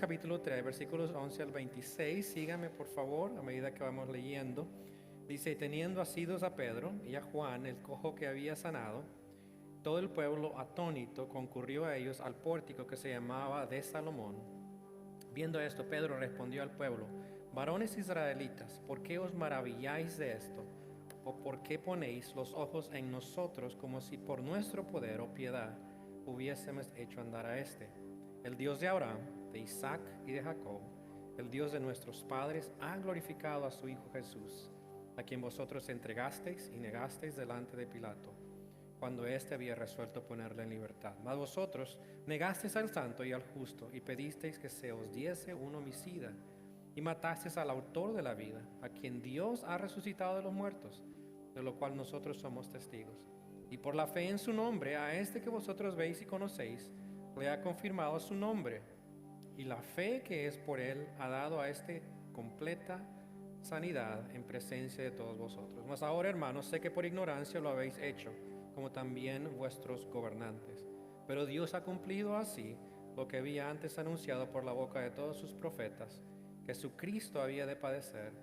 capítulo 3, versículos 11 al 26. Síganme por favor a medida que vamos leyendo. Dice: teniendo asidos a Pedro y a Juan, el cojo que había sanado, todo el pueblo atónito concurrió a ellos al pórtico que se llamaba de Salomón. Viendo esto, Pedro respondió al pueblo: varones israelitas, ¿por qué os maravilláis de esto? ¿O por qué ponéis los ojos en nosotros como si por nuestro poder o piedad hubiésemos hecho andar a este? El Dios de Abraham, de Isaac y de Jacob, el Dios de nuestros padres, ha glorificado a su Hijo Jesús, a quien vosotros entregasteis y negasteis delante de Pilato, cuando éste había resuelto ponerle en libertad. Mas vosotros negasteis al santo y al justo, y pedisteis que se os diese un homicida, y matasteis al autor de la vida, a quien Dios ha resucitado de los muertos, de lo cual nosotros somos testigos. Y por la fe en su nombre, a este que vosotros veis y conocéis, le ha confirmado su nombre, y la fe que es por él ha dado a este completa sanidad en presencia de todos vosotros. Mas ahora, hermanos, sé que por ignorancia lo habéis hecho, como también vuestros gobernantes. Pero Dios ha cumplido así lo que había antes anunciado por la boca de todos sus profetas, que su Cristo había de padecer.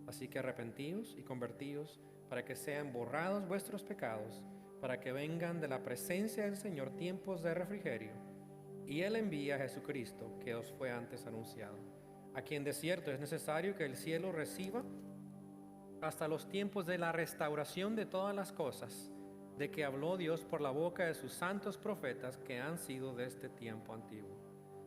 Así que arrepentíos y convertíos, para que sean borrados vuestros pecados, para que vengan de la presencia del Señor tiempos de refrigerio. Y Él envía a Jesucristo, que os fue antes anunciado, a quien de cierto es necesario que el cielo reciba hasta los tiempos de la restauración de todas las cosas, de que habló Dios por la boca de sus santos profetas que han sido de este tiempo antiguo.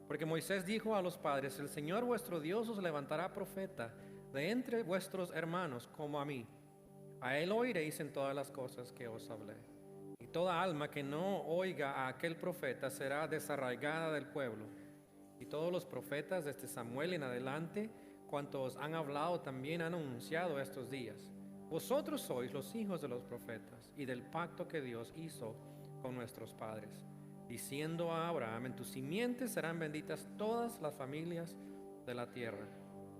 Porque Moisés dijo a los padres: el Señor vuestro Dios os levantará profeta de entre vuestros hermanos como a mí. A él oiréis en todas las cosas que os hablé. Y toda alma que no oiga a aquel profeta será desarraigada del pueblo. Y todos los profetas desde Samuel en adelante, cuantos han hablado, también han anunciado estos días. Vosotros sois los hijos de los profetas y del pacto que Dios hizo con nuestros padres, diciendo a Abraham: en tus simientes serán benditas todas las familias de la tierra.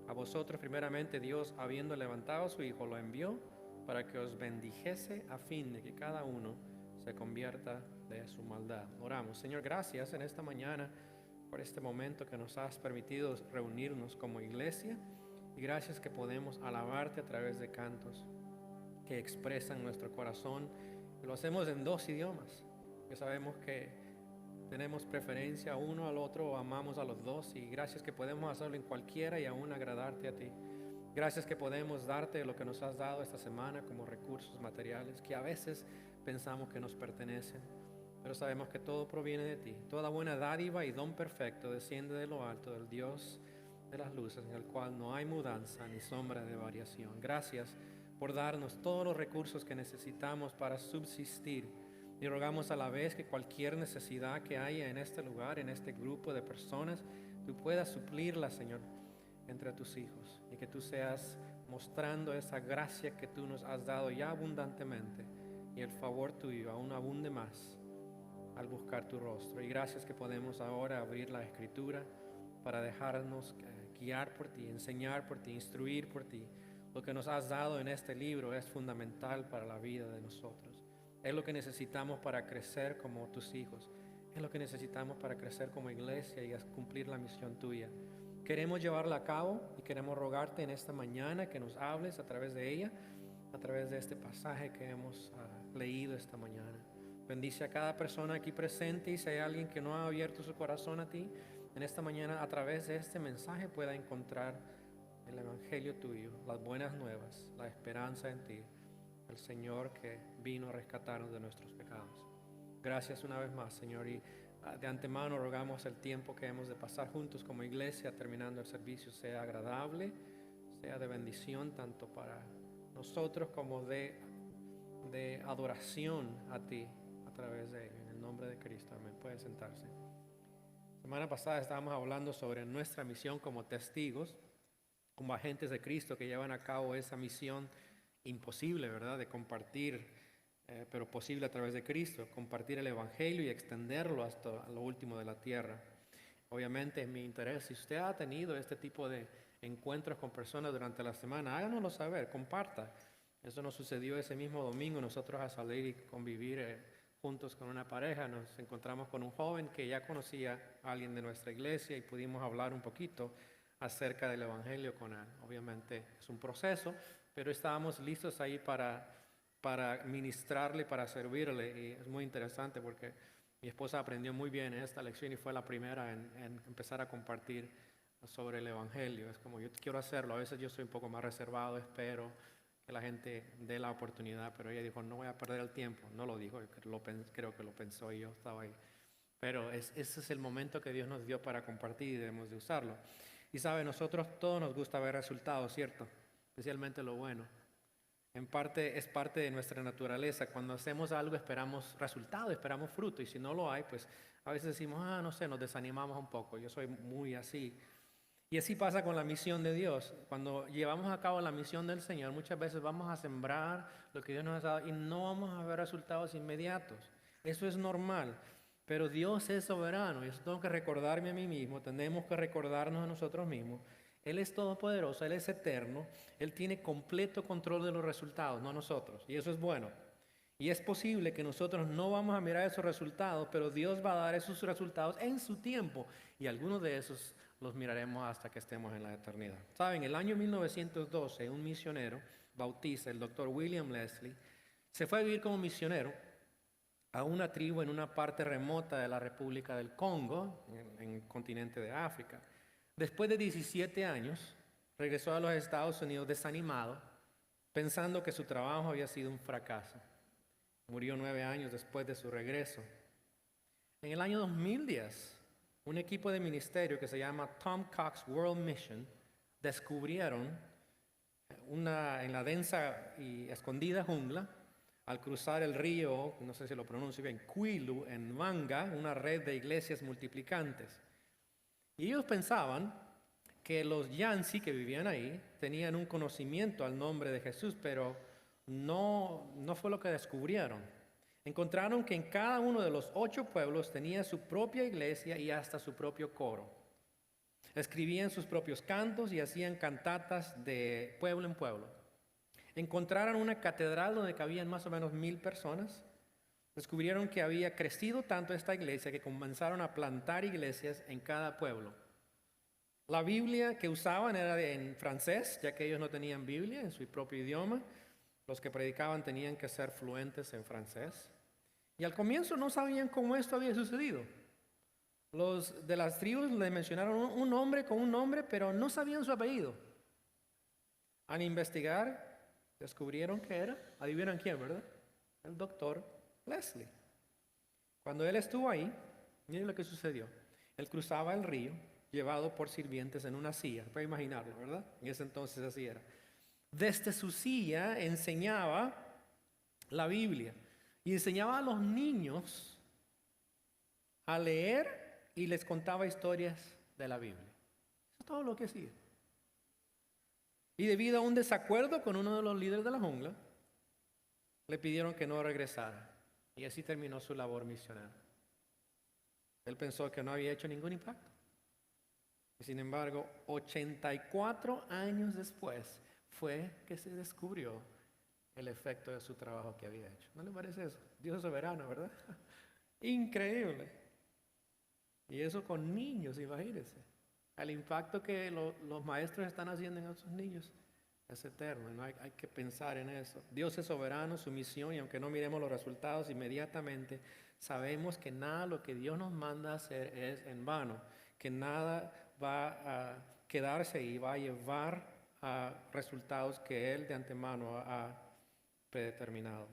A vosotros primeramente Dios, habiendo levantado a su Hijo, lo envió para que os bendijese, a fin de que cada uno se convierta de su maldad. Oramos. Señor, gracias en esta mañana por este momento que nos has permitido reunirnos como iglesia, y gracias que podemos alabarte a través de cantos que expresan nuestro corazón. Lo hacemos en dos idiomas, que sabemos que tenemos preferencia uno al otro o amamos a los dos, y gracias que podemos hacerlo en cualquiera y aún agradarte a ti. Gracias que podemos darte lo que nos has dado esta semana como recursos materiales que a veces pensamos que nos pertenecen, pero sabemos que todo proviene de ti. Toda buena dádiva y don perfecto desciende de lo alto, del Dios de las luces, en el cual no hay mudanza ni sombra de variación. Gracias por darnos todos los recursos que necesitamos para subsistir, y rogamos a la vez que cualquier necesidad que haya en este lugar, en este grupo de personas, tú puedas suplirla, Señor, entre tus hijos, y que tú seas mostrando esa gracia que tú nos has dado ya abundantemente, y el favor tuyo aún abunde más al buscar tu rostro. Y gracias que podemos ahora abrir la Escritura para dejarnos guiar por ti, enseñar por ti, instruir por ti. Lo que nos has dado en este libro es fundamental para la vida de nosotros. Es lo que necesitamos para crecer como tus hijos. Es lo que necesitamos para crecer como iglesia y cumplir la misión tuya. Queremos llevarla a cabo y queremos rogarte en esta mañana que nos hables a través de ella, a través de este pasaje que hemos leído esta mañana. Bendice a cada persona aquí presente, y si hay alguien que no ha abierto su corazón a ti, en esta mañana a través de este mensaje pueda encontrar el evangelio tuyo, las buenas nuevas, la esperanza en ti, el Señor que vino a rescatarnos de nuestros pecados. Gracias una vez más, Señor, y de antemano rogamos el tiempo que hemos de pasar juntos como iglesia terminando el servicio sea agradable, sea de bendición tanto para nosotros como de adoración a ti a través de ello. En el nombre de Cristo, amén. Pueden sentarse. Semana pasada estábamos hablando sobre nuestra misión como testigos, como agentes de Cristo que llevan a cabo esa misión imposible, ¿verdad?, de compartir, pero posible a través de Cristo, compartir el Evangelio y extenderlo hasta lo último de la tierra. Obviamente es mi interés, si usted ha tenido este tipo de encuentros con personas durante la semana, háganoslo saber, comparta. Eso nos sucedió ese mismo domingo, nosotros a salir y convivir juntos con una pareja, nos encontramos con un joven que ya conocía a alguien de nuestra iglesia y pudimos hablar un poquito acerca del Evangelio con él. Obviamente es un proceso, pero estábamos listos ahí para ministrarle, para servirle, y es muy interesante porque mi esposa aprendió muy bien esta lección y fue la primera en empezar a compartir sobre el Evangelio. Es como yo quiero hacerlo, a veces yo soy un poco más reservado, espero que la gente dé la oportunidad, pero ella dijo, no voy a perder el tiempo. No lo dijo, creo que lo pensó y yo estaba ahí. Pero ese es el momento que Dios nos dio para compartir y debemos de usarlo. Y sabe, nosotros todos nos gusta ver resultados, ¿cierto? Especialmente lo bueno. En parte es parte de nuestra naturaleza. Cuando hacemos algo esperamos resultado, esperamos fruto. Y si no lo hay, pues a veces decimos, no sé, nos desanimamos un poco. Yo soy muy así. Y así pasa con la misión de Dios. Cuando llevamos a cabo la misión del Señor, muchas veces vamos a sembrar lo que Dios nos ha dado y no vamos a ver resultados inmediatos. Eso es normal. Pero Dios es soberano y eso tengo que recordarme a mí mismo, tenemos que recordarnos a nosotros mismos. Él es todopoderoso, Él es eterno, Él tiene completo control de los resultados, no nosotros. Y eso es bueno. Y es posible que nosotros no vamos a mirar esos resultados, pero Dios va a dar esos resultados en su tiempo. Y algunos de esos los miraremos hasta que estemos en la eternidad. Saben, el año 1912, un misionero bautista, el doctor William Leslie, se fue a vivir como misionero a una tribu en una parte remota de la República del Congo, en el continente de África. Después de 17 años, regresó a los Estados Unidos desanimado, pensando que su trabajo había sido un fracaso. Murió 9 años después de su regreso. En el año 2010, un equipo de ministerio que se llama Tom Cox World Mission descubrieron en la densa y escondida jungla, al cruzar el río, no sé si lo pronuncio bien, Kwilu, en Manga, una red de iglesias multiplicantes. Y ellos pensaban que los Yansi que vivían ahí tenían un conocimiento al nombre de Jesús, pero no fue lo que descubrieron. Encontraron que en cada uno de los 8 pueblos tenía su propia iglesia y hasta su propio coro. Escribían sus propios cantos y hacían cantatas de pueblo en pueblo. Encontraron una catedral donde cabían más o menos 1000 personas. Descubrieron que había crecido tanto esta iglesia que comenzaron a plantar iglesias en cada pueblo. La Biblia que usaban era en francés, ya que ellos no tenían Biblia en su propio idioma. Los que predicaban tenían que ser fluentes en francés. Y al comienzo no sabían cómo esto había sucedido. Los de las tribus le mencionaron un hombre con un nombre, pero no sabían su apellido. Al investigar, descubrieron que era, adivinan quién, ¿verdad? El doctor Leslie. Cuando él estuvo ahí, miren lo que sucedió. Él cruzaba el río, llevado por sirvientes en una silla. Puede imaginarlo, ¿verdad? En ese entonces así era. Desde su silla enseñaba la Biblia y enseñaba a los niños a leer y les contaba historias de la Biblia. Eso es todo lo que hacía. Y debido a un desacuerdo con uno de los líderes de la jungla, le pidieron que no regresara. Y así terminó su labor misionera. Él pensó que no había hecho ningún impacto. Y sin embargo, 84 años después fue que se descubrió el efecto de su trabajo que había hecho. ¿No le parece eso? Dios es soberano, ¿verdad? Increíble. Y eso con niños, imagínense. El impacto que los maestros están haciendo en esos niños es eterno. ¿No? Hay que pensar en eso. Dios es soberano, su misión, y aunque no miremos los resultados inmediatamente, sabemos que nada de lo que Dios nos manda a hacer es en vano, que nada va a quedarse y va a llevar a resultados que Él de antemano ha predeterminado.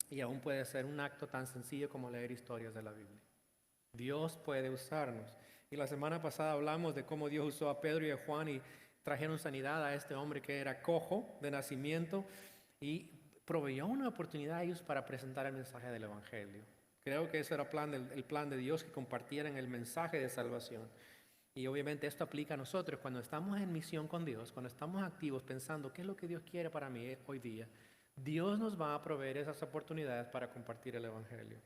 Y aún puede ser un acto tan sencillo como leer historias de la Biblia. Dios puede usarnos. Y la semana pasada hablamos de cómo Dios usó a Pedro y a Juan y trajeron sanidad a este hombre que era cojo de nacimiento y proveyó una oportunidad a ellos para presentar el mensaje del Evangelio. Creo que ese era el plan de Dios, que compartieran el mensaje de salvación. Y obviamente esto aplica a nosotros cuando estamos en misión con Dios, cuando estamos activos pensando qué es lo que Dios quiere para mí hoy día. Dios nos va a proveer esas oportunidades para compartir el Evangelio.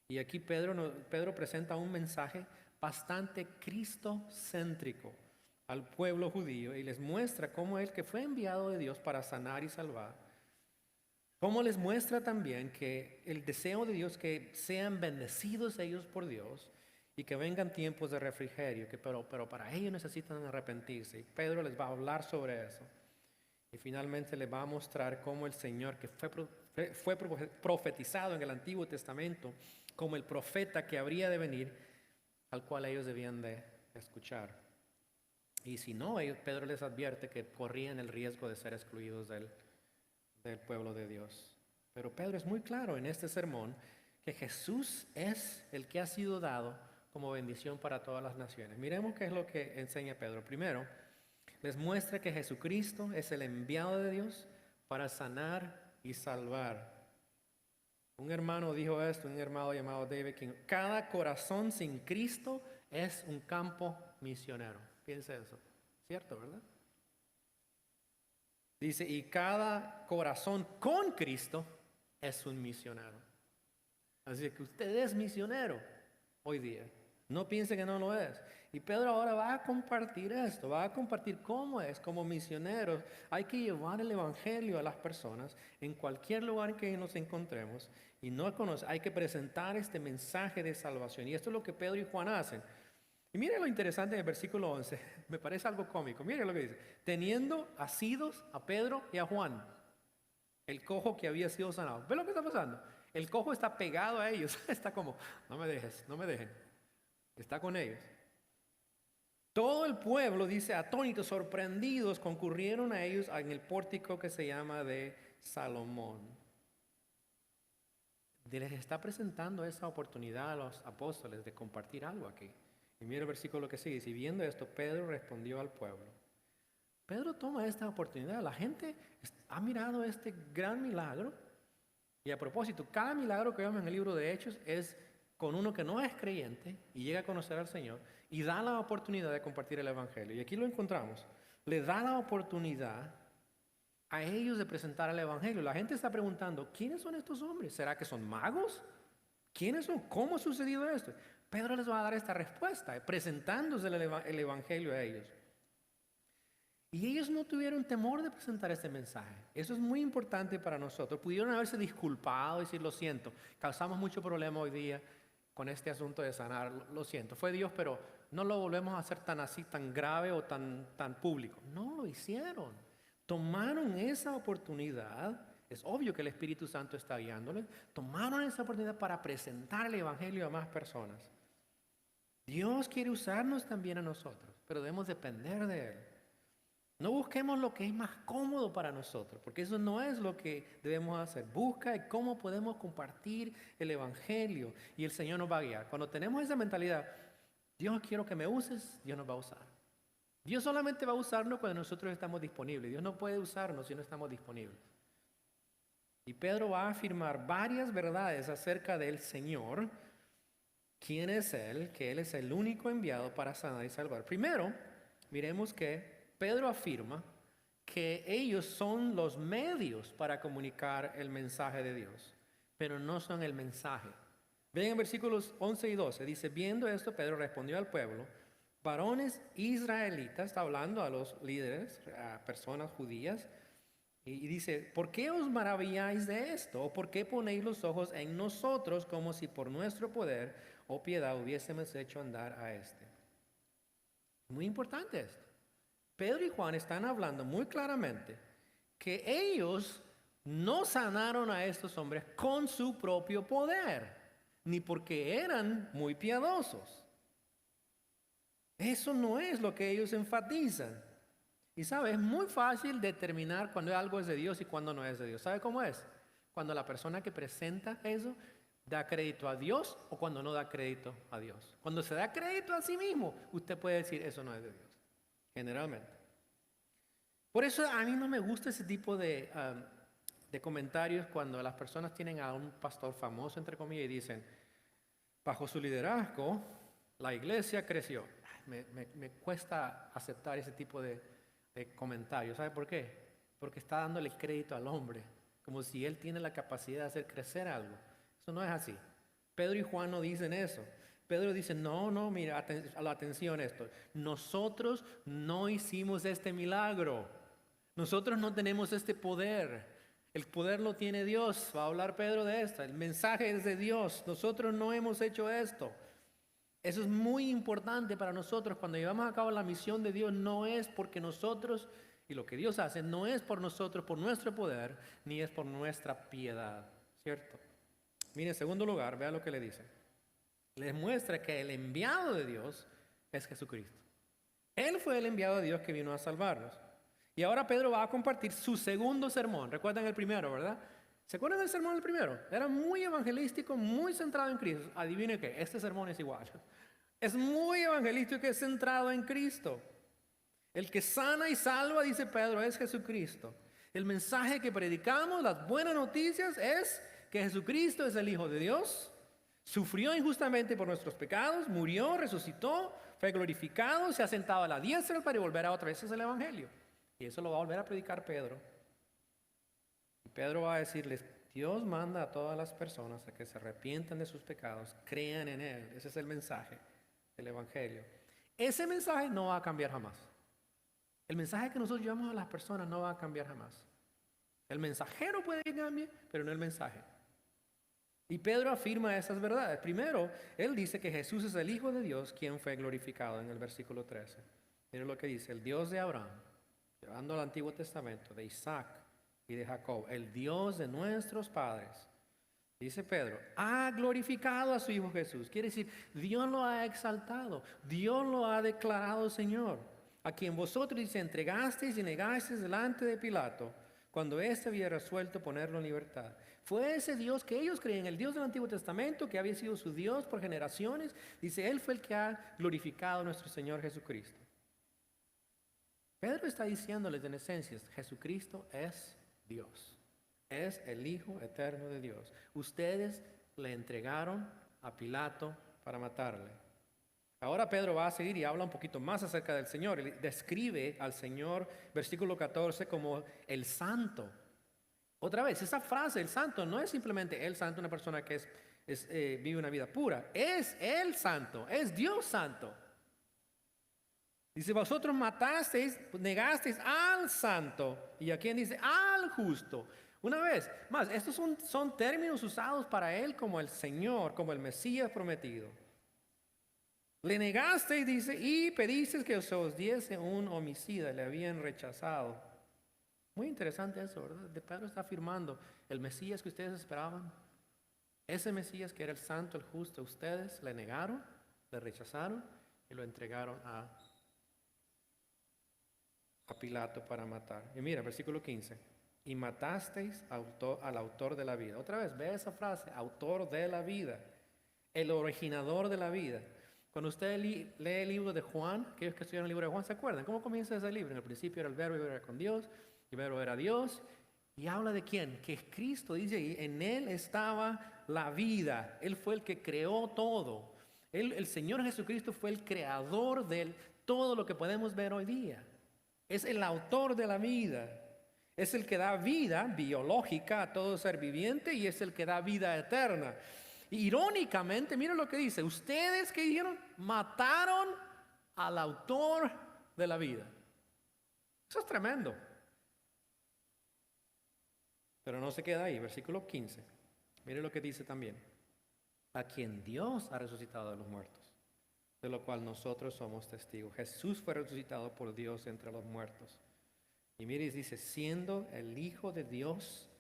Y aquí Pedro presenta un mensaje bastante cristocéntrico al pueblo judío y les muestra cómo él, que fue enviado de Dios para sanar y salvar, Como les muestra también que el deseo de Dios que sean bendecidos ellos por Dios y que vengan tiempos de refrigerio, pero para ellos necesitan arrepentirse. Y Pedro les va a hablar sobre eso. Y finalmente les va a mostrar cómo el Señor, que fue profetizado en el Antiguo Testamento, como el profeta que habría de venir, al cual ellos debían de escuchar. Y si no, Pedro les advierte que corrían el riesgo de ser excluidos del pueblo de Dios. Pero Pedro es muy claro en este sermón que Jesús es el que ha sido dado como bendición para todas las naciones. Miremos qué es lo que enseña Pedro. Primero, les muestra que Jesucristo es el enviado de Dios para sanar y salvar. Un hermano dijo esto, un hermano llamado David King: cada corazón sin Cristo es un campo misionero. Piensa eso, ¿cierto, verdad? Dice, y cada corazón con Cristo es un misionero. Así que usted es misionero hoy día. No piense que no lo es. Y Pedro ahora va a compartir esto, va a compartir cómo es, como misioneros, hay que llevar el evangelio a las personas en cualquier lugar en que nos encontremos. Y no conoce, hay que presentar este mensaje de salvación. Y esto es lo que Pedro y Juan hacen. Y mire lo interesante del versículo 11, me parece algo cómico. Mire lo que dice: teniendo asidos a Pedro y a Juan, el cojo que había sido sanado. ¿Ve lo que está pasando? El cojo está pegado a ellos, está como, no me dejes, no me dejen. Está con ellos. Todo el pueblo, dice, atónitos, sorprendidos, concurrieron a ellos en el pórtico que se llama de Salomón. Les está presentando esa oportunidad a los apóstoles de compartir algo aquí. Y mira el versículo que sigue. Y viendo esto, Pedro respondió al pueblo. Pedro toma esta oportunidad. La gente ha mirado este gran milagro. Y a propósito, cada milagro que vemos en el libro de Hechos es con uno que no es creyente y llega a conocer al Señor y da la oportunidad de compartir el evangelio. Y aquí lo encontramos. Le da la oportunidad a ellos de presentar el evangelio. La gente está preguntando: ¿quiénes son estos hombres? ¿Será que son magos? ¿Quiénes son? ¿Cómo ha sucedido esto? Pedro les va a dar esta respuesta, presentándose el evangelio a ellos. Y ellos no tuvieron temor de presentar este mensaje. Eso es muy importante para nosotros. Pudieron haberse disculpado y decir: lo siento, causamos mucho problema hoy día con este asunto de sanar. Lo siento, fue Dios, pero no lo volvemos a hacer tan así, tan grave o tan público. No lo hicieron. Tomaron esa oportunidad. Es obvio que el Espíritu Santo está guiándoles. Tomaron esa oportunidad para presentar el evangelio a más personas. Dios quiere usarnos también a nosotros, pero debemos depender de Él. No busquemos lo que es más cómodo para nosotros, porque eso no es lo que debemos hacer. Busca cómo podemos compartir el evangelio y el Señor nos va a guiar. Cuando tenemos esa mentalidad: Dios, quiero que me uses, Dios nos va a usar. Dios solamente va a usarnos cuando nosotros estamos disponibles. Dios no puede usarnos si no estamos disponibles. Y Pedro va a afirmar varias verdades acerca del Señor. ¿Quién es Él? Que Él es el único enviado para sanar y salvar. Primero, miremos que Pedro afirma que ellos son los medios para comunicar el mensaje de Dios, pero no son el mensaje. Ven en versículos 11 y 12, dice: viendo esto, Pedro respondió al pueblo: varones israelitas, está hablando a los líderes, a personas judías, y dice: ¿por qué os maravilláis de esto? ¿O por qué ponéis los ojos en nosotros como si por nuestro poder o piedad hubiésemos hecho andar a este? Muy importante esto. Pedro y Juan están hablando muy claramente que ellos no sanaron a estos hombres con su propio poder, ni porque eran muy piadosos. Eso no es lo que ellos enfatizan. Y sabe, es muy fácil determinar cuando algo es de Dios y cuando no es de Dios. ¿Sabe cómo es? Cuando la persona que presenta eso da crédito a Dios o cuando no da crédito a Dios. Cuando se da crédito a sí mismo, usted puede decir: eso no es de Dios. Generalmente. Por eso a mí no me gusta ese tipo de comentarios cuando las personas tienen a un pastor famoso, entre comillas, y dicen: bajo su liderazgo, la iglesia creció. Me cuesta aceptar ese tipo de comentarios. ¿Sabe por qué? Porque está dándole crédito al hombre, como si él tiene la capacidad de hacer crecer algo. Eso no es así. Pedro y Juan no dicen eso. Pedro dice: no, mira, atención esto. Nosotros no hicimos este milagro. Nosotros no tenemos este poder. El poder lo tiene Dios. Va a hablar Pedro de esto. El mensaje es de Dios. Nosotros no hemos hecho esto. Eso es muy importante para nosotros. Cuando llevamos a cabo la misión de Dios, no es porque nosotros, y lo que Dios hace, no es por nosotros, por nuestro poder, ni es por nuestra piedad. ¿Cierto? Mire, en segundo lugar, vea lo que le dice. Les muestra que el enviado de Dios es Jesucristo. Él fue el enviado de Dios que vino a salvarnos. Y ahora Pedro va a compartir su segundo sermón. Recuerdan el primero, ¿verdad? ¿Se acuerdan del sermón del primero? Era muy evangelístico, muy centrado en Cristo. Adivine qué, este sermón es igual. Es muy evangelístico y es centrado en Cristo. El que sana y salva, dice Pedro, es Jesucristo. El mensaje que predicamos, las buenas noticias, es que Jesucristo es el Hijo de Dios. Sufrió injustamente por nuestros pecados, murió, resucitó, fue glorificado, se ha sentado a la diestra para volver a otra vez. Ese es el Evangelio. Y eso lo va a volver a predicar Pedro. Y Pedro va a decirles, Dios manda a todas las personas a que se arrepientan de sus pecados, crean en Él. Ese es el mensaje del Evangelio. Ese mensaje no va a cambiar jamás. El mensaje que nosotros llevamos a las personas no va a cambiar jamás. El mensajero puede que cambie, pero no el mensaje. Y Pedro afirma esas verdades. Primero, él dice que Jesús es el Hijo de Dios, quien fue glorificado en el versículo 13. Miren lo que dice, el Dios de Abraham, llevando al Antiguo Testamento, de Isaac y de Jacob, el Dios de nuestros padres, dice Pedro, ha glorificado a su Hijo Jesús. Quiere decir, Dios lo ha exaltado, Dios lo ha declarado Señor, a quien vosotros, dice, entregasteis y negasteis delante de Pilato, cuando éste había resuelto ponerlo en libertad. Fue ese Dios que ellos creen, el Dios del Antiguo Testamento, que había sido su Dios por generaciones. Dice, Él fue el que ha glorificado a nuestro Señor Jesucristo. Pedro está diciéndoles en esencia, Jesucristo es Dios. Es el Hijo eterno de Dios. Ustedes le entregaron a Pilato para matarle. Ahora Pedro va a seguir y habla un poquito más acerca del Señor. Él describe al Señor, versículo 14, como el Santo. Otra vez, esa frase, el Santo, no es simplemente el Santo, una persona que vive una vida pura. Es el Santo, es Dios Santo. Dice, vosotros matasteis, negasteis al Santo. ¿Y a quién dice? Al justo. Una vez más, estos son términos usados para Él como el Señor, como el Mesías prometido. Le negasteis, dice, y pedisteis que se os diese un homicida. Le habían rechazado. Muy interesante eso, ¿verdad? De Pedro está afirmando, el Mesías que ustedes esperaban, ese Mesías que era el santo, el justo, ustedes le negaron, le rechazaron y lo entregaron a Pilato para matar. Y mira, versículo 15, y matasteis al autor de la vida. Otra vez, ve esa frase, autor de la vida, el originador de la vida. Cuando usted lee el libro de Juan, aquellos que estudiaron el libro de Juan, ¿se acuerdan? ¿Cómo comienza ese libro? En el principio era el verbo y era con Dios. El verbo era Dios. Y habla de quién? Que Cristo, dice ahí, en Él estaba la vida. Él fue el que creó todo. El Señor Jesucristo fue el creador de todo lo que podemos ver hoy día. Es el autor de la vida. Es el que da vida biológica a todo ser viviente y es el que da vida eterna. Irónicamente, miren lo que dice, ustedes que dijeron, mataron al autor de la vida. Eso es tremendo. Pero no se queda ahí, versículo 15. Miren lo que dice también. A quien Dios ha resucitado de los muertos, de lo cual nosotros somos testigos. Jesús fue resucitado por Dios entre los muertos. Y mire, dice, siendo el Hijo de Dios,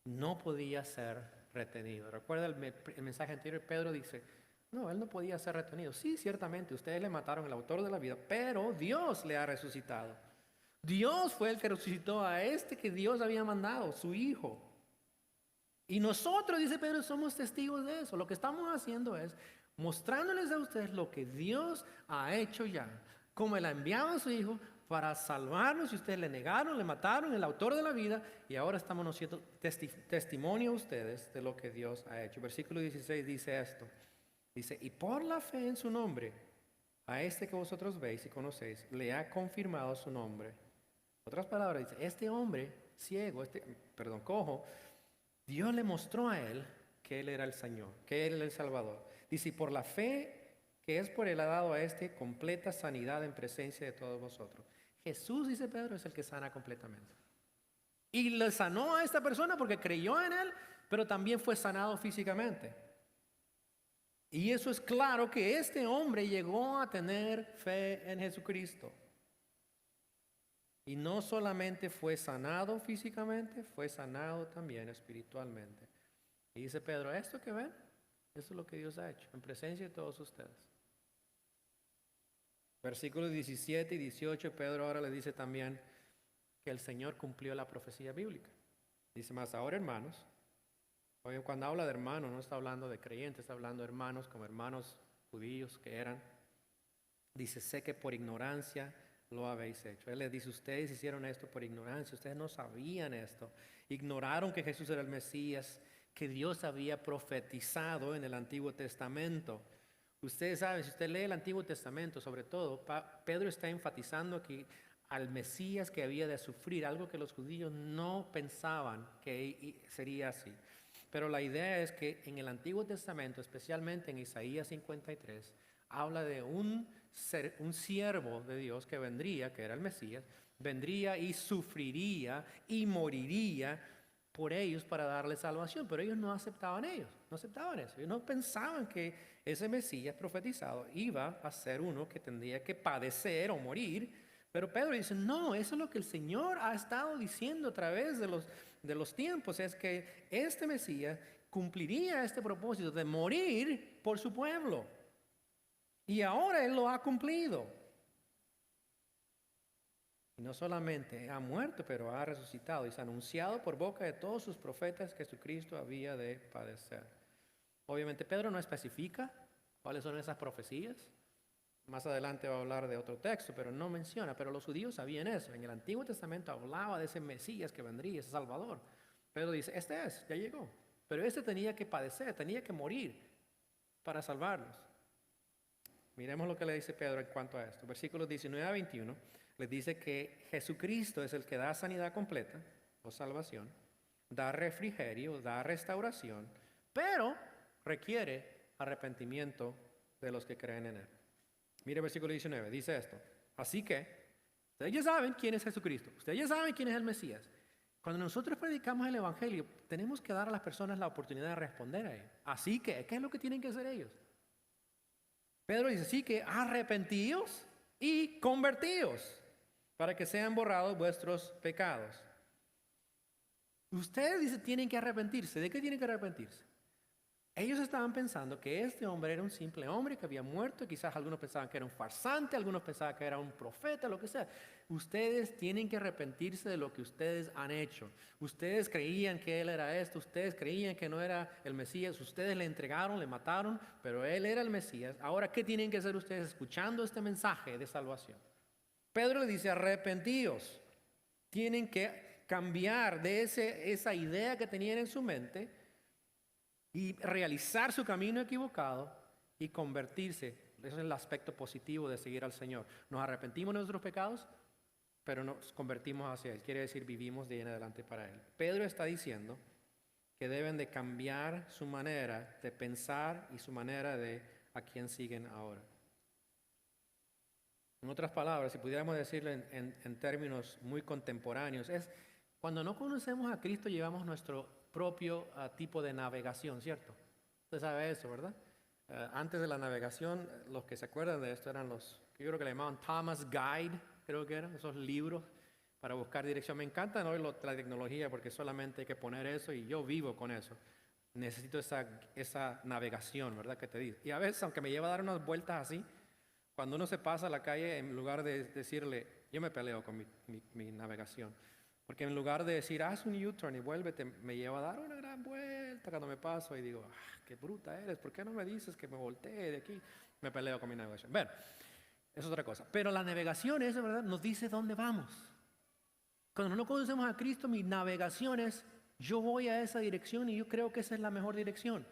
no podía ser retenido. Recuerda el mensaje anterior, Pedro dice, no, él no podía ser retenido. Sí, ciertamente, ustedes le mataron al autor de la vida, pero Dios le ha resucitado. Dios fue el que resucitó a este que Dios había mandado, su Hijo. Y nosotros, dice Pedro, somos testigos de eso. Lo que estamos haciendo es mostrándoles a ustedes lo que Dios ha hecho ya. Como Él ha enviado a su Hijo para salvarnos, y ustedes le negaron, le mataron, el autor de la vida, y ahora estamos nosotros testimonio a ustedes de lo que Dios ha hecho. Versículo 16 dice esto. Dice, y por la fe en su nombre, a este que vosotros veis y conocéis, le ha confirmado su nombre. Otras palabras, dice, este hombre ciego, cojo, Dios le mostró a él que él era el Señor, que él era el Salvador. Dice, y por la fe que es por él ha dado a este completa sanidad en presencia de todos vosotros. Jesús, dice Pedro, es el que sana completamente. Y le sanó a esta persona porque creyó en él, pero también fue sanado físicamente. Y eso es claro que este hombre llegó a tener fe en Jesucristo. Y no solamente fue sanado físicamente, fue sanado también espiritualmente. Y dice Pedro, esto que ven, eso es lo que Dios ha hecho en presencia de todos ustedes. Versículos 17 y 18, Pedro ahora le dice también que el Señor cumplió la profecía bíblica. Dice más, ahora hermanos, oye, cuando habla de hermanos no está hablando de creyentes, está hablando de hermanos como hermanos judíos que eran. Dice, sé que por ignorancia lo habéis hecho. Él les dice, ustedes hicieron esto por ignorancia, ustedes no sabían esto. Ignoraron que Jesús era el Mesías, que Dios había profetizado en el Antiguo Testamento. Ustedes saben, si usted lee el Antiguo Testamento, sobre todo, Pedro está enfatizando aquí al Mesías que había de sufrir, algo que los judíos no pensaban que sería así. Pero la idea es que en el Antiguo Testamento, especialmente en Isaías 53, habla de un siervo de Dios que vendría, que era el Mesías, vendría y sufriría y moriría por ellos para darles salvación, pero ellos no aceptaban no aceptaban eso, ellos no pensaban que ese Mesías profetizado iba a ser uno que tendría que padecer o morir, pero Pedro dice, no, eso es lo que el Señor ha estado diciendo a través de los tiempos, es que este Mesías cumpliría este propósito de morir por su pueblo, y ahora Él lo ha cumplido. Y no solamente ha muerto, pero ha resucitado y se ha anunciado por boca de todos sus profetas que Jesucristo había de padecer. Obviamente Pedro no especifica cuáles son esas profecías. Más adelante va a hablar de otro texto, pero no menciona. Pero los judíos sabían eso. En el Antiguo Testamento hablaba de ese Mesías que vendría, ese Salvador. Pedro dice, este es, ya llegó. Pero este tenía que padecer, tenía que morir para salvarlos. Miremos lo que le dice Pedro en cuanto a esto. Versículos 19 a 21. Les dice que Jesucristo es el que da sanidad completa o salvación, da refrigerio, da restauración, pero requiere arrepentimiento de los que creen en Él. Mire el versículo 19, dice esto. Así que, ustedes ya saben quién es Jesucristo, ustedes ya saben quién es el Mesías. Cuando nosotros predicamos el Evangelio, tenemos que dar a las personas la oportunidad de responder a Él. Así que, ¿qué es lo que tienen que hacer ellos? Pedro dice, sí que arrepentíos y convertíos para que sean borrados vuestros pecados. Ustedes dicen tienen que arrepentirse. ¿De qué tienen que arrepentirse? Ellos estaban pensando que este hombre era un simple hombre que había muerto. Quizás algunos pensaban que era un farsante, algunos pensaban que era un profeta, lo que sea. Ustedes tienen que arrepentirse de lo que ustedes han hecho. Ustedes creían que él era esto, ustedes creían que no era el Mesías, ustedes le entregaron, le mataron, pero él era el Mesías. Ahora, ¿qué tienen que hacer ustedes escuchando este mensaje de salvación? Pedro le dice, arrepentíos. Tienen que cambiar de esa idea que tenían en su mente y realizar su camino equivocado y convertirse. Eso es el aspecto positivo de seguir al Señor. Nos arrepentimos de nuestros pecados, pero nos convertimos hacia Él. Quiere decir, vivimos de ahí en adelante para Él. Pedro está diciendo que deben de cambiar su manera de pensar y su manera de a quién siguen ahora. En otras palabras, si pudiéramos decirlo en términos muy contemporáneos, es cuando no conocemos a Cristo llevamos nuestro propio tipo de navegación, ¿cierto? Usted sabe eso, ¿verdad? Antes de la navegación, los que se acuerdan de esto eran los, yo creo que le llamaban Thomas Guide, creo que eran esos libros para buscar dirección. Me encanta hoy la tecnología porque solamente hay que poner eso y yo vivo con eso. Necesito esa navegación, ¿verdad? Que te dice. Y a veces, aunque me lleva a dar unas vueltas así, cuando uno se pasa a la calle, en lugar de decirle, yo me peleo con mi navegación, porque en lugar de decir, haz un U-turn y vuélvete, me lleva a dar una gran vuelta cuando me paso y digo, qué bruta eres, ¿por qué no me dices que me voltee de aquí? Me peleo con mi navegación. Bueno, es otra cosa. Pero la navegación es, ¿verdad? Nos dice dónde vamos. Cuando no conocemos a Cristo, mi navegación es, yo voy a esa dirección y yo creo que esa es la mejor dirección.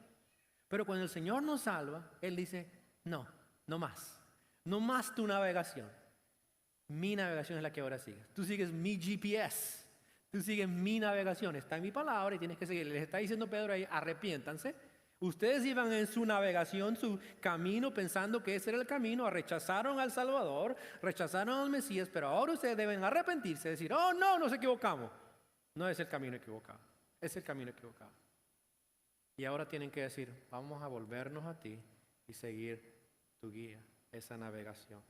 Pero cuando el Señor nos salva, Él dice, no, no más. No más tu navegación. Mi navegación es la que ahora sigues. Tú sigues mi GPS. Tú sigues mi navegación. Está en mi palabra y tienes que seguir. Les está diciendo Pedro ahí, arrepiéntanse. Ustedes iban en su navegación, su camino, pensando que ese era el camino. Rechazaron al Salvador, rechazaron al Mesías, pero ahora ustedes deben arrepentirse, decir, oh no, nos equivocamos. No es el camino equivocado, es el camino equivocado. Y ahora tienen que decir, vamos a volvernos a ti y seguir tu guía, esa navegación.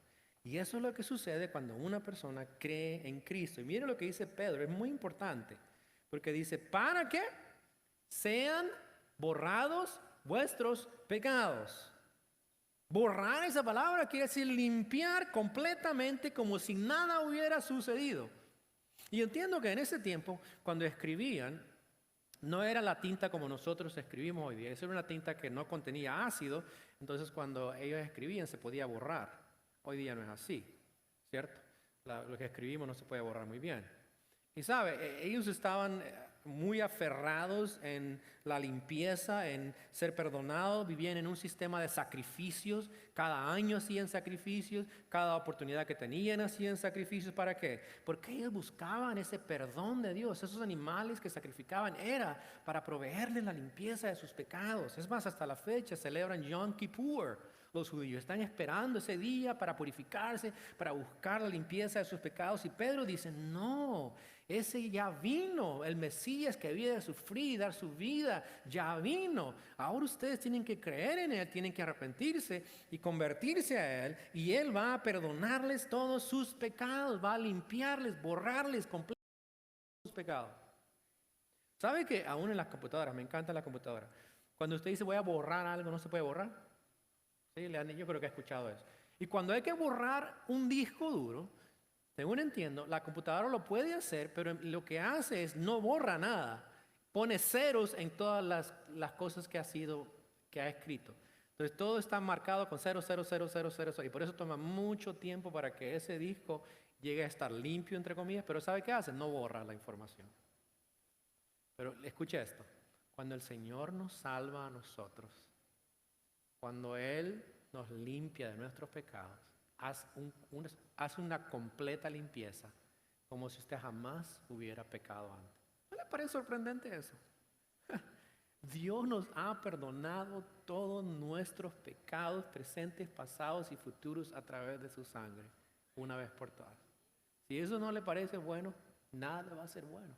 Y eso es lo que sucede cuando una persona cree en Cristo. Y mire lo que dice Pedro, es muy importante, porque dice, ¿para qué? Sean borrados vuestros pecados. Borrar, esa palabra quiere decir limpiar completamente como si nada hubiera sucedido. Y entiendo que en ese tiempo, cuando escribían, no era la tinta como nosotros escribimos hoy día. Esa era una tinta que no contenía ácido, entonces cuando ellos escribían se podía borrar. Hoy día no es así, ¿cierto? Lo que escribimos no se puede borrar muy bien. Y sabe, ellos estaban muy aferrados en la limpieza, en ser perdonados, vivían en un sistema de sacrificios, cada año hacían sacrificios, cada oportunidad que tenían hacían sacrificios. ¿Para qué? Porque ellos buscaban ese perdón de Dios. Esos animales que sacrificaban era para proveerles la limpieza de sus pecados. Es más, hasta la fecha celebran Yom Kippur. Los judíos están esperando ese día para purificarse, para buscar la limpieza de sus pecados. Y Pedro dice, no, ese ya vino, el Mesías que había de sufrir y dar su vida, ya vino. Ahora ustedes tienen que creer en Él, tienen que arrepentirse y convertirse a Él. Y Él va a perdonarles todos sus pecados, va a limpiarles, borrarles completamente sus pecados. ¿Sabe que aún en las computadoras, me encanta la computadora, cuando usted dice voy a borrar algo, no se puede borrar? Sí, yo creo que he escuchado eso. Y cuando hay que borrar un disco duro, según entiendo, la computadora lo puede hacer, pero lo que hace es no borra nada. Pone ceros en todas las cosas que ha escrito. Entonces todo está marcado con 0, 0, 0, 0, 0, 0. Y por eso toma mucho tiempo para que ese disco llegue a estar limpio, entre comillas. Pero ¿sabe qué hace? No borra la información. Pero escuche esto. Cuando el Señor nos salva a nosotros, cuando Él nos limpia de nuestros pecados, hace una completa limpieza, como si usted jamás hubiera pecado antes. ¿No le parece sorprendente eso? Dios nos ha perdonado todos nuestros pecados presentes, pasados y futuros a través de su sangre, una vez por todas. Si eso no le parece bueno, nada le va a ser bueno.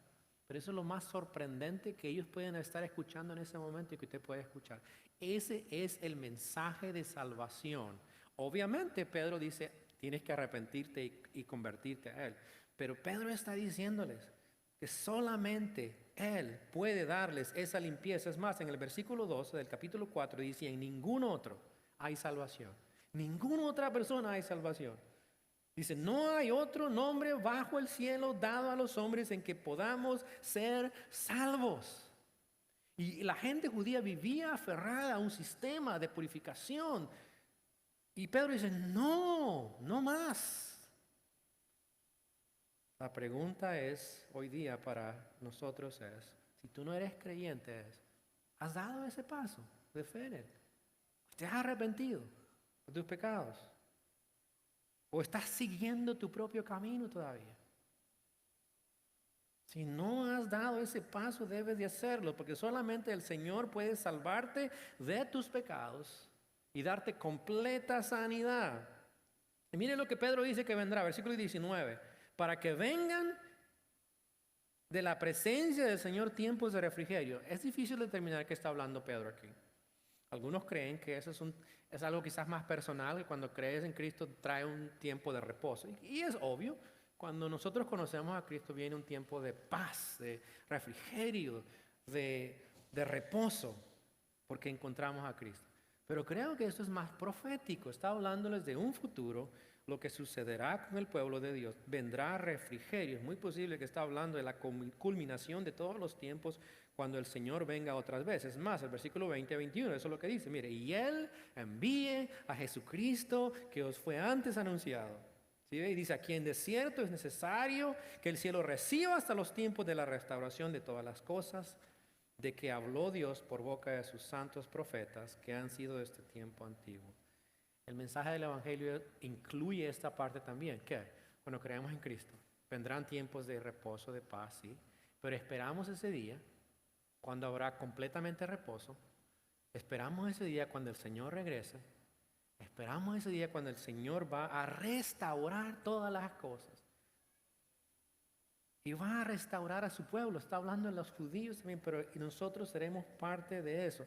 Pero eso es lo más sorprendente que ellos pueden estar escuchando en ese momento y que usted puede escuchar. Ese es el mensaje de salvación. Obviamente Pedro dice, tienes que arrepentirte y convertirte a Él. Pero Pedro está diciéndoles que solamente Él puede darles esa limpieza. Es más, en el versículo 12 del capítulo 4 dice, en ningún otro hay salvación. Ninguna otra persona hay salvación. Dice, no hay otro nombre bajo el cielo dado a los hombres en que podamos ser salvos. Y la gente judía vivía aferrada a un sistema de purificación. Y Pedro dice, no, no más. La pregunta es, hoy día para nosotros es, si tú no eres creyente, ¿has dado ese paso de fe en Él? ¿Te has arrepentido de tus pecados? ¿O estás siguiendo tu propio camino todavía? Si no has dado ese paso, debes de hacerlo, porque solamente el Señor puede salvarte de tus pecados y darte completa sanidad. Y mire lo que Pedro dice que vendrá, versículo 19, para que vengan de la presencia del Señor tiempos de refrigerio. Es difícil determinar qué está hablando Pedro aquí. Algunos creen que eso es algo quizás más personal, que cuando crees en Cristo trae un tiempo de reposo. Y es obvio, cuando nosotros conocemos a Cristo viene un tiempo de paz, de refrigerio, de reposo, porque encontramos a Cristo. Pero creo que esto es más profético, está hablándoles de un futuro, lo que sucederá con el pueblo de Dios. Vendrá refrigerio, es muy posible que está hablando de la culminación de todos los tiempos cuando el Señor venga otras veces. Es más, el versículo 20 a 21, eso es lo que dice. Mire, y Él envíe a Jesucristo que os fue antes anunciado. ¿Sí? Y dice, aquí en desierto es necesario que el cielo reciba hasta los tiempos de la restauración de todas las cosas, de que habló Dios por boca de sus santos profetas que han sido de este tiempo antiguo. El mensaje del Evangelio incluye esta parte también, que cuando creemos en Cristo, vendrán tiempos de reposo, de paz, ¿sí? Pero esperamos ese día cuando habrá completamente reposo. Esperamos ese día cuando el Señor regrese. Esperamos ese día cuando el Señor va a restaurar todas las cosas. y va a restaurar a su pueblo. Está hablando de los judíos también, pero nosotros seremos parte de eso.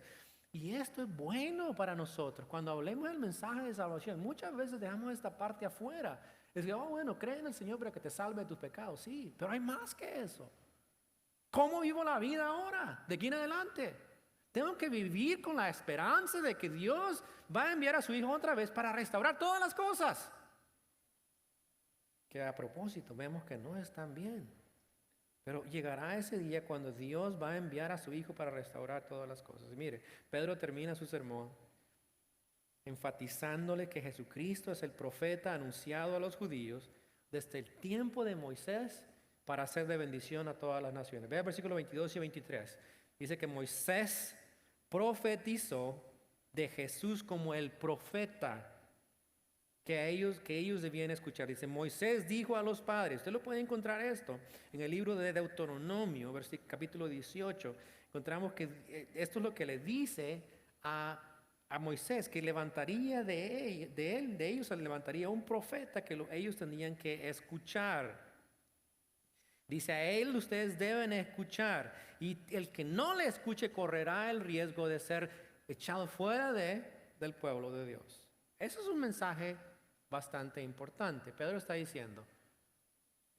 Y esto es bueno para nosotros. Cuando hablemos del mensaje de salvación, muchas veces dejamos esta parte afuera. Es que, oh, bueno, cree en el Señor para que te salve de tus pecados. Sí, pero hay más que eso. ¿Cómo vivo la vida ahora? De aquí en adelante. Tengo que vivir con la esperanza de que Dios va a enviar a su Hijo otra vez para restaurar todas las cosas. Que a propósito vemos que no están bien. Pero llegará ese día cuando Dios va a enviar a su Hijo para restaurar todas las cosas. Y mire, Pedro termina su sermón enfatizándole que Jesucristo es el profeta anunciado a los judíos desde el tiempo de Moisés para ser de bendición a todas las naciones. Vea versículos 22 y 23. Dice que Moisés profetizó de Jesús como el profeta que ellos debían escuchar. Dice, Moisés dijo a los padres, usted lo puede encontrar esto en el libro de Deuteronomio, capítulo 18. Encontramos que esto es lo que le dice a Moisés, que levantaría de ellos se levantaría un profeta que ellos tenían que escuchar. Dice, a él ustedes deben escuchar, y el que no le escuche correrá el riesgo de ser echado fuera del pueblo de Dios. Eso es un mensaje bastante importante. Pedro está diciendo,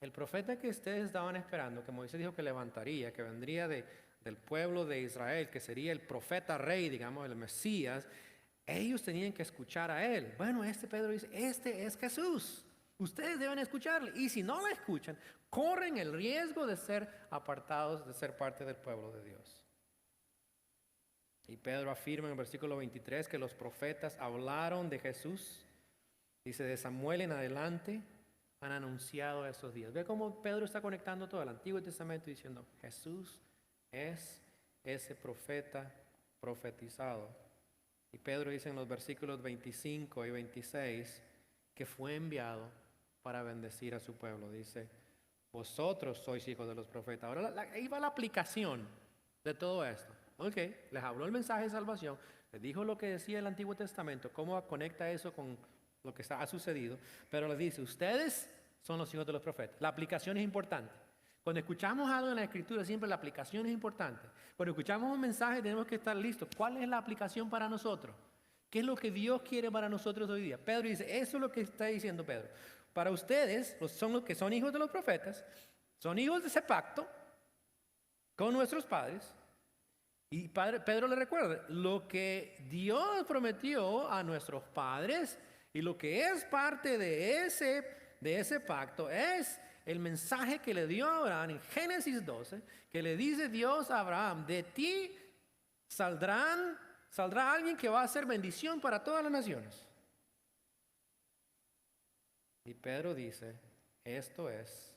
el profeta que ustedes estaban esperando, que Moisés dijo que levantaría, que vendría del pueblo de Israel, que sería el profeta rey, digamos, el Mesías, ellos tenían que escuchar a él. Bueno, Pedro dice, este es Jesús. Ustedes deben escucharle. Y si no lo escuchan, corren el riesgo de ser apartados, de ser parte del pueblo de Dios. Y Pedro afirma en el versículo 23 que los profetas hablaron de Jesús. Dice, de Samuel en adelante han anunciado esos días. Ve cómo Pedro está conectando todo el Antiguo Testamento diciendo, Jesús es ese profeta profetizado. Y Pedro dice en los versículos 25 y 26 que fue enviado para bendecir a su pueblo. Dice, vosotros sois hijos de los profetas. Ahora ahí va la aplicación de todo esto. Ok, les habló el mensaje de salvación, les dijo lo que decía el Antiguo Testamento, cómo conecta eso con lo que ha sucedido, pero les dice, ustedes son los hijos de los profetas. La aplicación es importante. Cuando escuchamos algo en la Escritura, siempre la aplicación es importante. Cuando escuchamos un mensaje tenemos que estar listos. ¿Cuál es la aplicación para nosotros? ¿Qué es lo que Dios quiere para nosotros hoy día? Pedro dice, eso es lo que está diciendo Pedro. Para ustedes, son los que son hijos de los profetas, son hijos de ese pacto con nuestros padres. Y Pedro le recuerda, lo que Dios prometió a nuestros padres y lo que es parte de ese pacto es el mensaje que le dio a Abraham en Génesis 12, que le dice Dios a Abraham, de ti saldrá alguien que va a ser bendición para todas las naciones. Y Pedro dice, esto es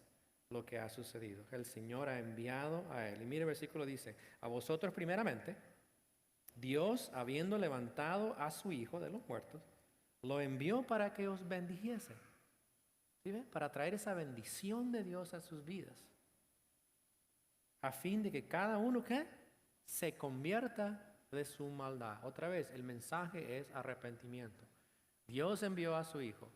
lo que ha sucedido. El Señor ha enviado a él. Y mire el versículo dice, a vosotros primeramente, Dios habiendo levantado a su Hijo de los muertos, lo envió para que os bendijese. ¿Sí ven? Para traer esa bendición de Dios a sus vidas. A fin de que cada uno que se convierta de su maldad. Otra vez, el mensaje es arrepentimiento. Dios envió a su Hijo,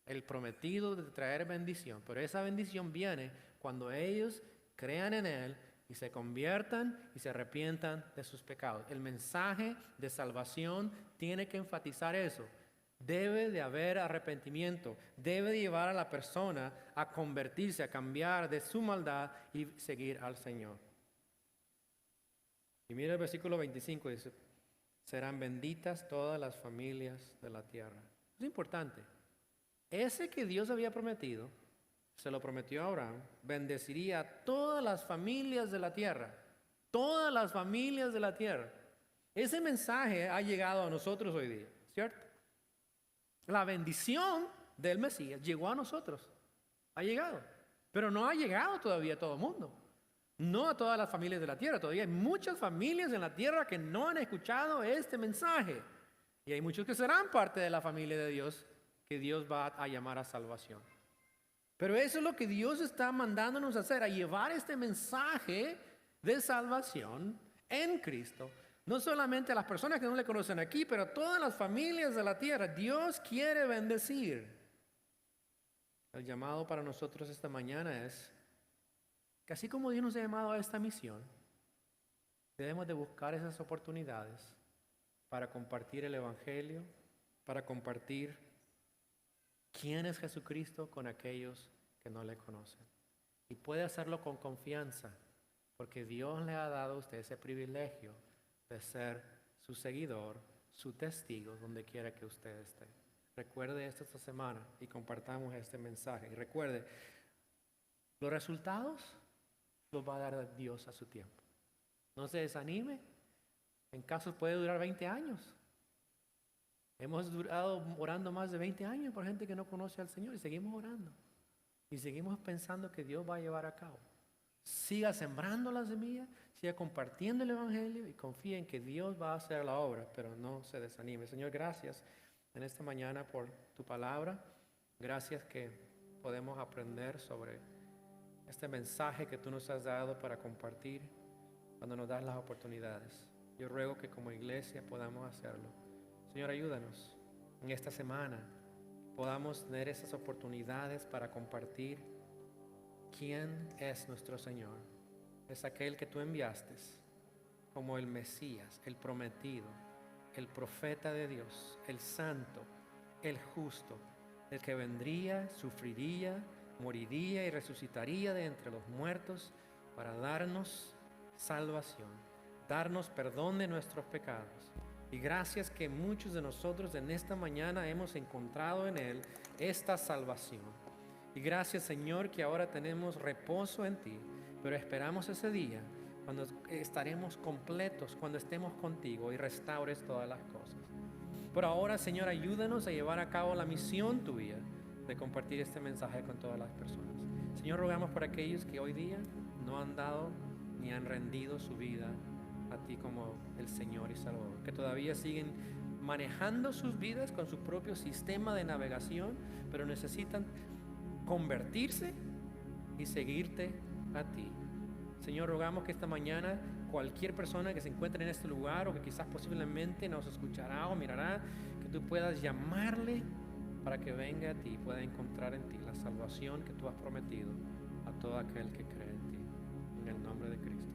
el prometido de traer bendición, pero esa bendición viene cuando ellos crean en Él y se conviertan y se arrepientan de sus pecados. El mensaje de salvación tiene que enfatizar eso. Debe de haber arrepentimiento, debe de llevar a la persona a convertirse, a cambiar de su maldad y seguir al Señor. Y mira el versículo 25, dice, serán benditas todas las familias de la tierra. Es importante. Ese que Dios había prometido, se lo prometió a Abraham, bendeciría a todas las familias de la tierra. Todas las familias de la tierra. Ese mensaje ha llegado a nosotros hoy día, ¿cierto? La bendición del Mesías llegó a nosotros. Ha llegado. Pero no ha llegado todavía a todo el mundo. No a todas las familias de la tierra. Todavía hay muchas familias en la tierra que no han escuchado este mensaje. Y hay muchos que serán parte de la familia de Dios, que Dios va a llamar a salvación. Pero eso es lo que Dios está mandándonos a hacer, a llevar este mensaje de salvación en Cristo. No solamente a las personas que no le conocen aquí, pero a todas las familias de la tierra. Dios quiere bendecir. El llamado para nosotros esta mañana es que así como Dios nos ha llamado a esta misión, debemos de buscar esas oportunidades para compartir el Evangelio, para compartir quién es Jesucristo con aquellos que no le conocen. Y puede hacerlo con confianza, porque Dios le ha dado a usted ese privilegio de ser su seguidor, su testigo, donde quiera que usted esté. Recuerde esto esta semana y compartamos este mensaje. Y recuerde, los resultados los va a dar Dios a su tiempo. No se desanime. En casos puede durar 20 años. Hemos durado orando más de 20 años por gente que no conoce al Señor y seguimos orando. Y seguimos pensando que Dios va a llevar a cabo. Siga sembrando la semilla, siga compartiendo el Evangelio y confíe en que Dios va a hacer la obra, pero no se desanime. Señor, gracias en esta mañana por tu palabra. Gracias que podemos aprender sobre este mensaje que tú nos has dado para compartir cuando nos das las oportunidades. Yo ruego que como iglesia podamos hacerlo. Señor, ayúdanos en esta semana. Podamos tener esas oportunidades para compartir quién es nuestro Señor. Es aquel que tú enviaste como el Mesías, el prometido, el profeta de Dios, el santo, el justo, el que vendría, sufriría, moriría y resucitaría de entre los muertos para darnos salvación, darnos perdón de nuestros pecados. Y gracias que muchos de nosotros en esta mañana hemos encontrado en Él esta salvación. Y gracias, Señor, que ahora tenemos reposo en ti, pero esperamos ese día cuando estaremos completos, cuando estemos contigo y restaures todas las cosas. Por ahora, Señor, ayúdanos a llevar a cabo la misión tuya de compartir este mensaje con todas las personas. Señor, rogamos por aquellos que hoy día no han dado ni han rendido su vida a ti como el Señor y Salvador, que todavía siguen manejando sus vidas con su propio sistema de navegación, pero necesitan convertirse y seguirte a ti. Señor, rogamos que esta mañana cualquier persona que se encuentre en este lugar o que quizás posiblemente nos escuchará o mirará, que tú puedas llamarle para que venga a ti y pueda encontrar en ti la salvación que tú has prometido a todo aquel que cree en ti. En el nombre de Cristo.